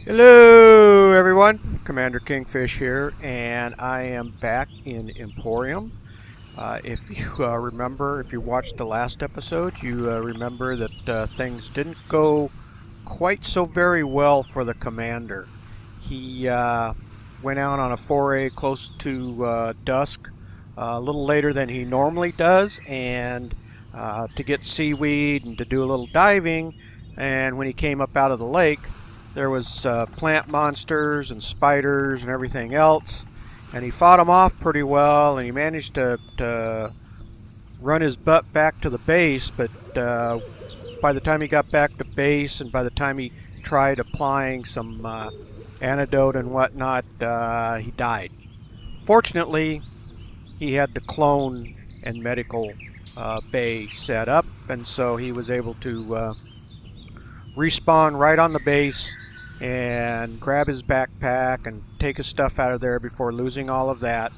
Hello everyone, Commander Kingfish here, and I am back in Empyrion. If you remember, if you watched the last episode, you remember that things didn't go quite so very well for the Commander. He went out on a foray close to dusk, a little later than he normally does, and to get seaweed and to do a little diving, and when he came up out of the lake, there was plant monsters and spiders and everything else, and he fought them off pretty well, and he managed to run his butt back to the base, but by the time he got back to base and by the time he tried applying some antidote and whatnot, he died. Fortunately, he had the clone and medical bay set up, and so he was able to respawn right on the base and grab his backpack and take his stuff out of there before losing all of that,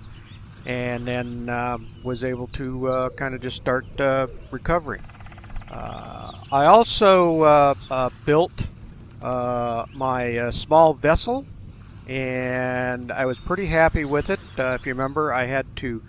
and then was able to kind of just start recovering. I also built my small vessel, and I was pretty happy with it. If you remember, I had to,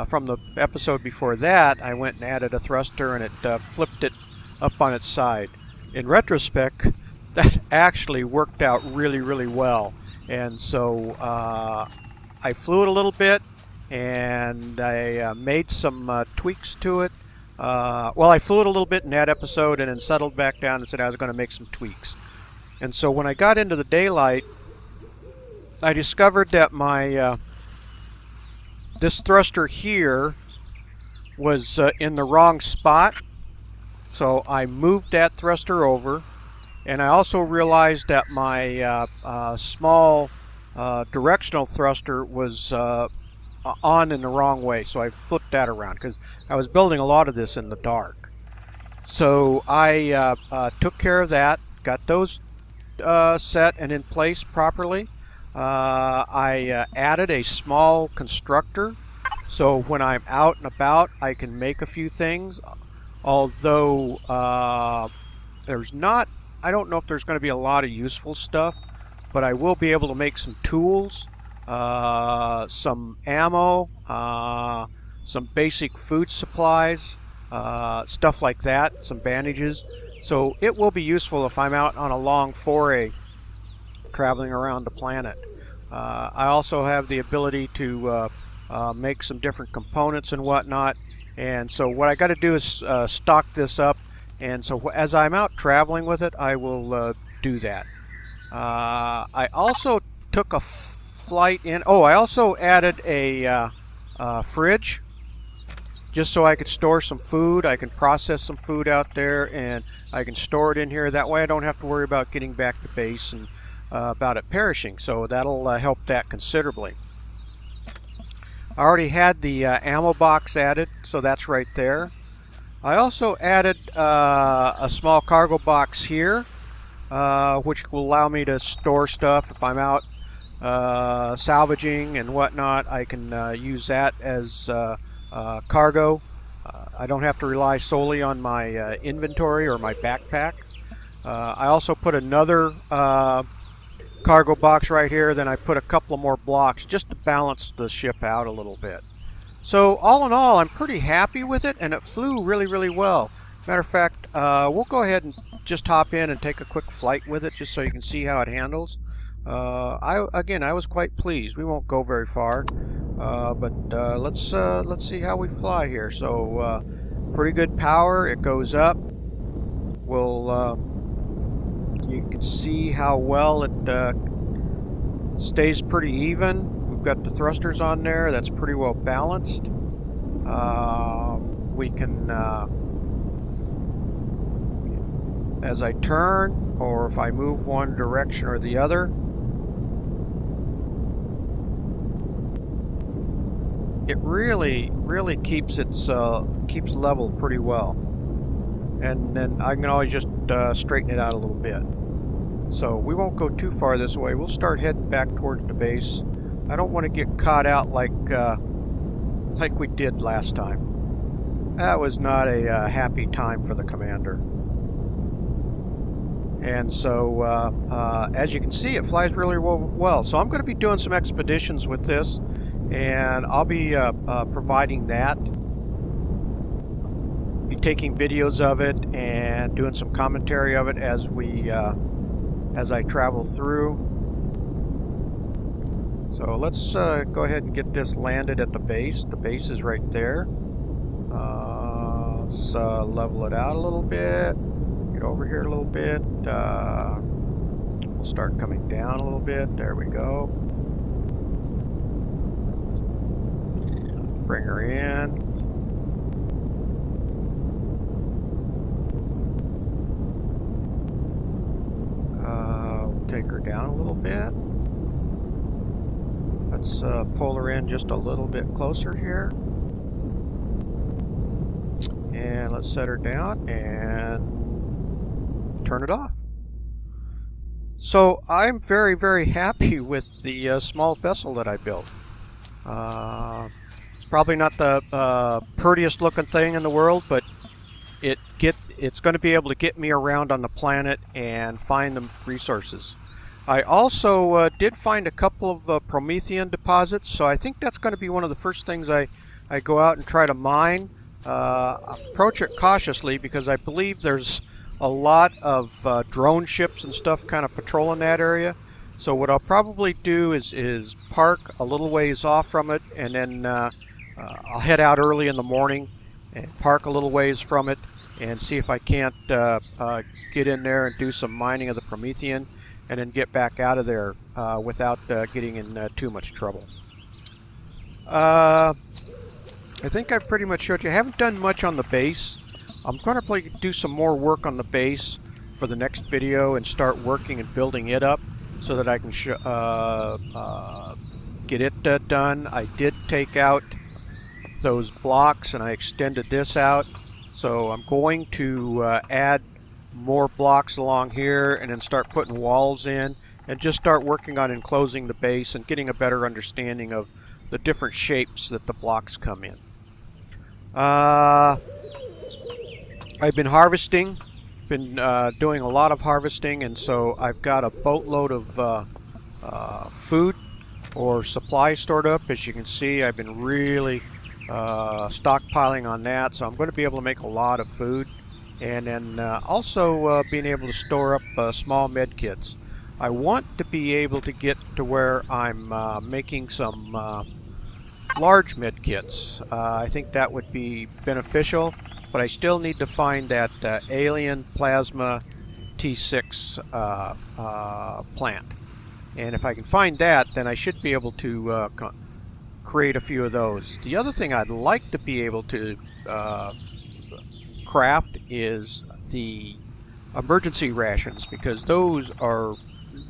from the episode before that, I went and added a thruster and it flipped it up on its side. In retrospect, that actually worked out really well, and so I flew it a little bit and I made some tweaks to it. Well, I flew it a little bit in that episode and then settled back down and said I was going to make some tweaks. And so when I got into the daylight, I discovered that my this thruster here was in the wrong spot. So I moved that thruster over, and I also realized that my small directional thruster was on in the wrong way, so I flipped that around because I was building a lot of this in the dark. So I took care of that, got those set and in place properly. I added a small constructor, so when I'm out and about I can make a few things. Although there's not, I don't know if there's going to be a lot of useful stuff, but I will be able to make some tools, some ammo, some basic food supplies, stuff like that, some bandages. So it will be useful if I'm out on a long foray traveling around the planet. I also have the ability to make some different components and whatnot. And so what I got to do is stock this up, and so as I'm out traveling with it, I will do that. I also took a flight in. Oh, I also added a fridge, just so I could store some food. I can process some food out there, and I can store it in here. That way I don't have to worry about getting back to base and about it perishing. So that'll help that considerably. I already had the ammo box added, so that's right there. I also added a small cargo box here, which will allow me to store stuff. If I'm out salvaging and whatnot, I can use that as cargo. I don't have to rely solely on my inventory or my backpack. I also put another cargo box right here, then I put a couple of more blocks just to balance the ship out a little bit. So all in all, I'm pretty happy with it, and it flew really well. Matter of fact, we'll go ahead and just hop in and take a quick flight with it just so you can see how it handles. Again, I was quite pleased. We won't go very far, but let's see how we fly here. So pretty good power. It goes up. You can see how well it stays pretty even. We've got the thrusters on there. That's pretty well balanced. We can, as I turn, or if I move one direction or the other, it really keeps keeps level pretty well. And then I can always just straighten it out a little bit. So we won't go too far this way. We'll start heading back towards the base. I don't want to get caught out like we did last time. That was not a happy time for the Commander. And so, as you can see, it flies really well. So I'm going to be doing some expeditions with this, and I'll be providing that. Be taking videos of it and doing some commentary of it as I travel through. So let's go ahead and get this landed at the base. The base is right there. Let's level it out a little bit. Get over here a little bit. We'll start coming down a little bit. There we go. Bring her in. We'll take her down a little bit. Let's pull her in just a little bit closer here. And let's set her down and turn it off. So I'm very, very happy with the small vessel that I built. It's probably not the prettiest looking thing in the world, but it's going to be able to get me around on the planet and find the resources. I also did find a couple of Promethean deposits, so I think that's going to be one of the first things I go out and try to mine. Approach it cautiously because I believe there's a lot of drone ships and stuff kind of patrolling that area. So what I'll probably do is park a little ways off from it, and then I'll head out early in the morning and park a little ways from it and see if I can't get in there and do some mining of the Promethean, and then get back out of there without getting in too much trouble. I think I've pretty much showed you. I haven't done much on the base. I'm going to do some more work on the base for the next video and start working and building it up so that I can get it done. I did take out those blocks and I extended this out. So I'm going to add more blocks along here and then start putting walls in and just start working on enclosing the base and getting a better understanding of the different shapes that the blocks come in. I've been harvesting, doing a lot of harvesting, and so I've got a boatload of food or supply stored up. As you can see, I've been really stockpiling on that, so I'm going to be able to make a lot of food. And then also being able to store up small med kits. I want to be able to get to where I'm making some large med kits. I think that would be beneficial, but I still need to find that alien plasma T6 plant. And if I can find that, then I should be able to create a few of those. The other thing I'd like to be able to craft is the emergency rations, because those are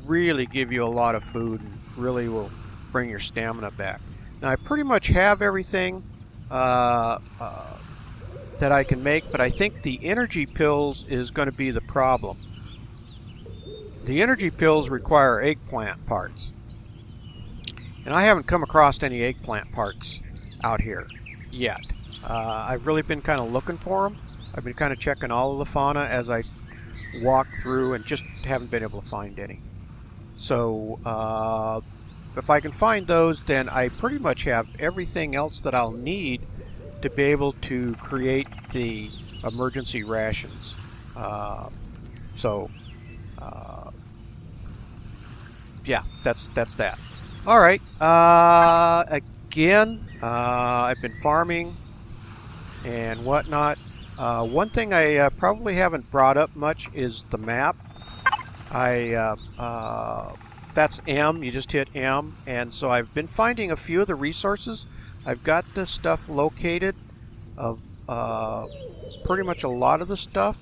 really give you a lot of food and really will bring your stamina back. Now I pretty much have everything that I can make, but I think the energy pills is going to be the problem. The energy pills require eggplant parts, and I haven't come across any eggplant parts out here yet. I've really been kind of looking for them. I've been kind of checking all of the fauna as I walk through and just haven't been able to find any. So if I can find those, then I pretty much have everything else that I'll need to be able to create the emergency rations. Yeah, that's that. All right. Again, I've been farming and whatnot. One thing I probably haven't brought up much is the map. That's M. You just hit M, and so I've been finding a few of the resources. I've got this stuff located of pretty much a lot of the stuff,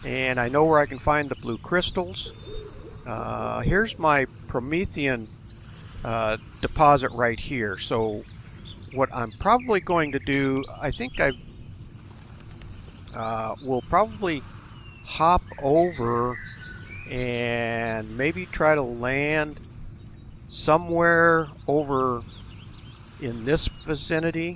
and I know where I can find the blue crystals. Here's my Promethean deposit right here. So what I'm probably going to do, I think I will probably hop over and maybe try to land somewhere over in this vicinity,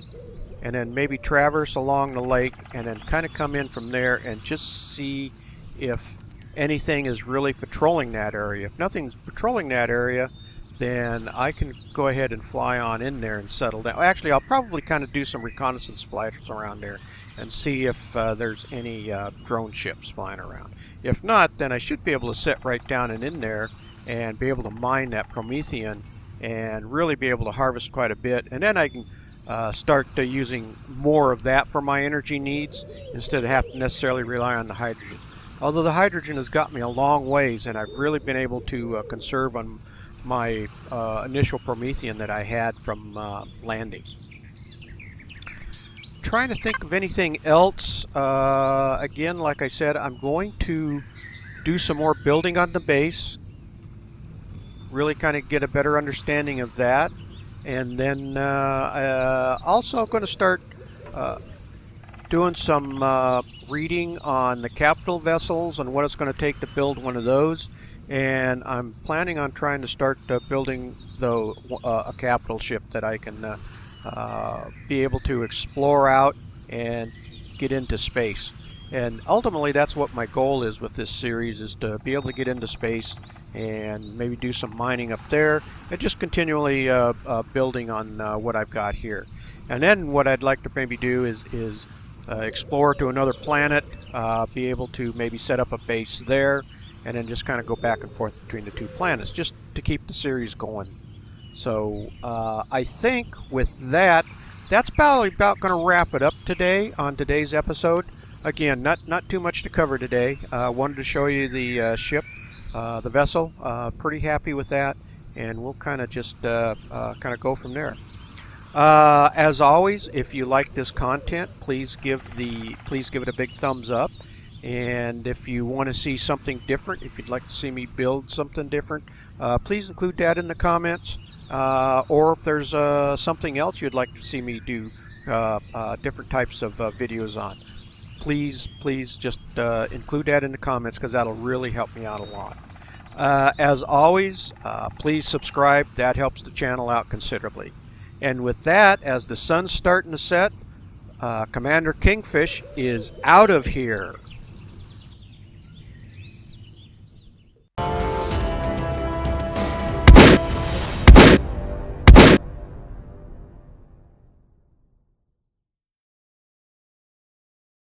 and then maybe traverse along the lake and then kind of come in from there and just see if anything is really patrolling that area. If nothing's patrolling that area, then I can go ahead and fly on in there and settle down. Actually, I'll probably kind of do some reconnaissance flashes around there and see if there's any drone ships flying around. If not, then I should be able to sit right down and in there and be able to mine that Promethean and really be able to harvest quite a bit. And then I can start using more of that for my energy needs instead of having to necessarily rely on the hydrogen. Although the hydrogen has got me a long ways, and I've really been able to conserve on my initial Promethean that I had from landing. Trying to think of anything else. Again, like I said, I'm going to do some more building on the base, really kind of get a better understanding of that, and then also going to start doing some reading on the capital vessels and what it's going to take to build one of those. And I'm planning on trying to start building a capital ship that I can be able to explore out and get into space. And ultimately that's what my goal is with this series, is to be able to get into space and maybe do some mining up there and just continually building on what I've got here. And then what I'd like to maybe do is explore to another planet, be able to maybe set up a base there, and then just kind of go back and forth between the two planets just to keep the series going. So I think with that, that's probably about going to wrap it up today on today's episode. Again, not too much to cover today. Wanted to show you the ship, the vessel. Pretty happy with that, and we'll kind of just kind of go from there. As always, if you like this content, please give it a big thumbs up. And if you want to see something different, if you'd like to see me build something different, please include that in the comments. Or if there's something else you'd like to see me do different types of videos on, please just include that in the comments, because that'll really help me out a lot. As always, please subscribe. That helps the channel out considerably. And with that, as the sun's starting to set, Commander Kingfish is out of here.